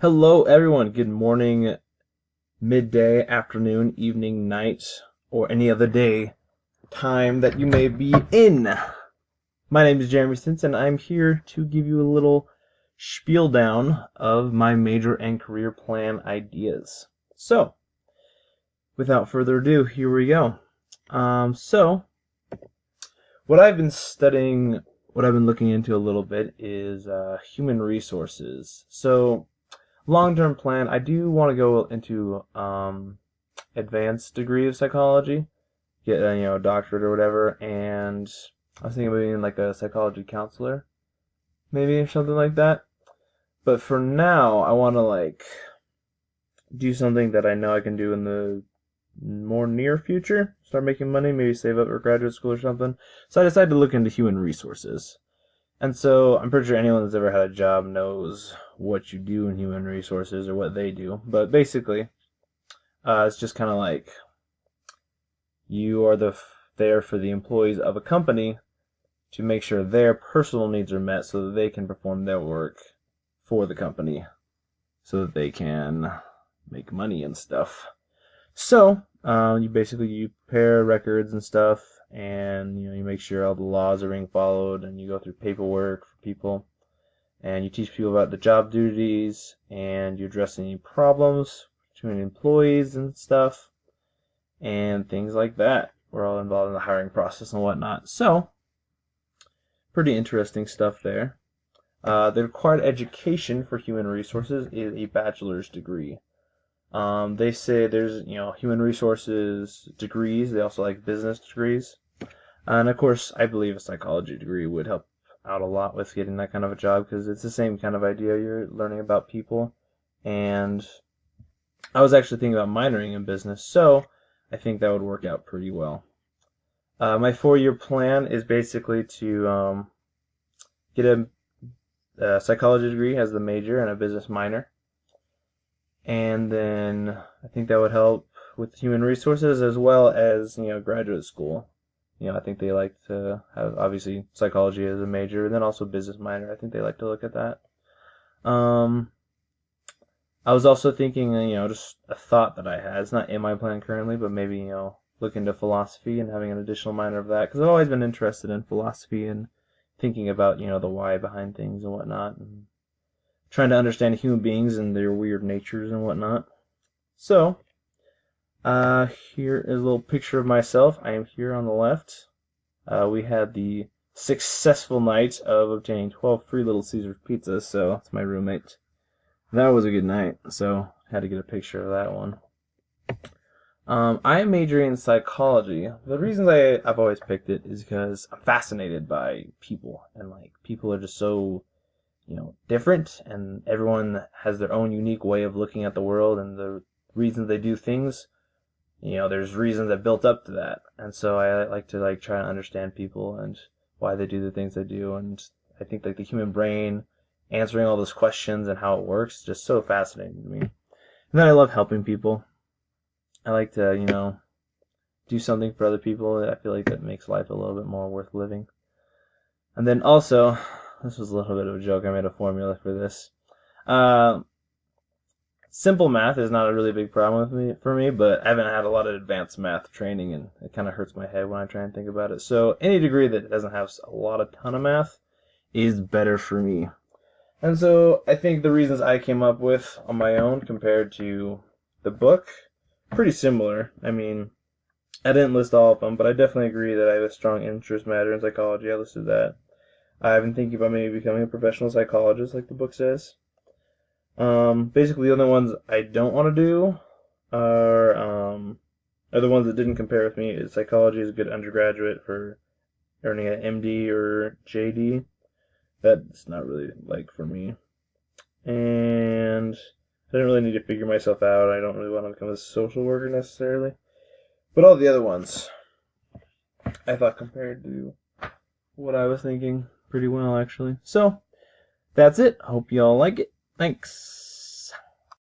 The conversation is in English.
Hello, everyone. Good morning, midday, afternoon, evening, night, or any other day time that you may be in. My name is Jeremy Stinson, and I'm here to give you a little spiel down of my major and career plan ideas. So, without further ado, here we go. What I've been studying, what I've been looking into a little bit is human resources. So, long-term plan, I do want to go into advanced degree of psychology, get a doctorate or whatever, and I was thinking of being like a psychology counselor, maybe or something like that. But for now, I want to do something that I know I can do in the more near future, start making money, maybe save up for graduate school or something. So I decided to look into human resources. And so I'm pretty sure anyone that's ever had a job knows what you do in human resources or what they do. But basically, it's just kind of like you are there for the employees of a company to make sure their personal needs are met so that they can perform their work for the company so that they can make money and stuff. So you prepare records and stuff, and you make sure all the laws are being followed, and you go through paperwork for people, and you teach people about the job duties, and you address any problems between employees and stuff, and things like that. We're all involved in the hiring process and whatnot. So, pretty interesting stuff there. The required education for human resources is a bachelor's degree. They say there's, human resources degrees. They also like business degrees. And of course, I believe a psychology degree would help out a lot with getting that kind of a job because it's the same kind of idea. You're learning about people. And I was actually thinking about minoring in business, so I think that would work out pretty well. My 4-year plan is basically to get a psychology degree as the major and a business minor. And then I think that would help with human resources as well as, graduate school. I think they like to have, obviously, psychology as a major, and then also business minor. I think they like to look at that. I was also thinking, just a thought that I had. It's not in my plan currently, but maybe, look into philosophy and having an additional minor of that. Because I've always been interested in philosophy and thinking about, the why behind things and whatnot. And trying to understand human beings and their weird natures and whatnot. So, here is a little picture of myself. I am here on the left. We had the successful night of obtaining 12 free Little Caesars pizzas, so that's my roommate. That was a good night, so I had to get a picture of that one. I am majoring in psychology. The reasons I've always picked it is because I'm fascinated by people, and people are just so different, and everyone has their own unique way of looking at the world and the reasons they do things. There's reasons that built up to that, and so I like to try to understand people and why they do the things they do, and I think the human brain, answering all those questions and how it works, is just so fascinating to me. And then I love helping people. I like to, do something for other people. I feel like that makes life a little bit more worth living. And then also, this was a little bit of a joke. I made a formula for this. Simple math is not a really big problem for me, but I haven't had a lot of advanced math training, and it kind of hurts my head when I try and think about it. So any degree that doesn't have a ton of math is better for me. And so I think the reasons I came up with on my own compared to the book, pretty similar. I mean, I didn't list all of them, but I definitely agree that I have a strong interest matter in psychology. I listed that. I've been thinking about maybe becoming a professional psychologist, like the book says. Basically, the only ones I don't want to do are the ones that didn't compare with me. Psychology is a good undergraduate for earning an MD or JD. That's not really for me. And I didn't really need to figure myself out. I don't really want to become a social worker necessarily. But all the other ones, I thought compared to what I was thinking pretty well, actually. So, that's it. Hope you all like it. Thanks.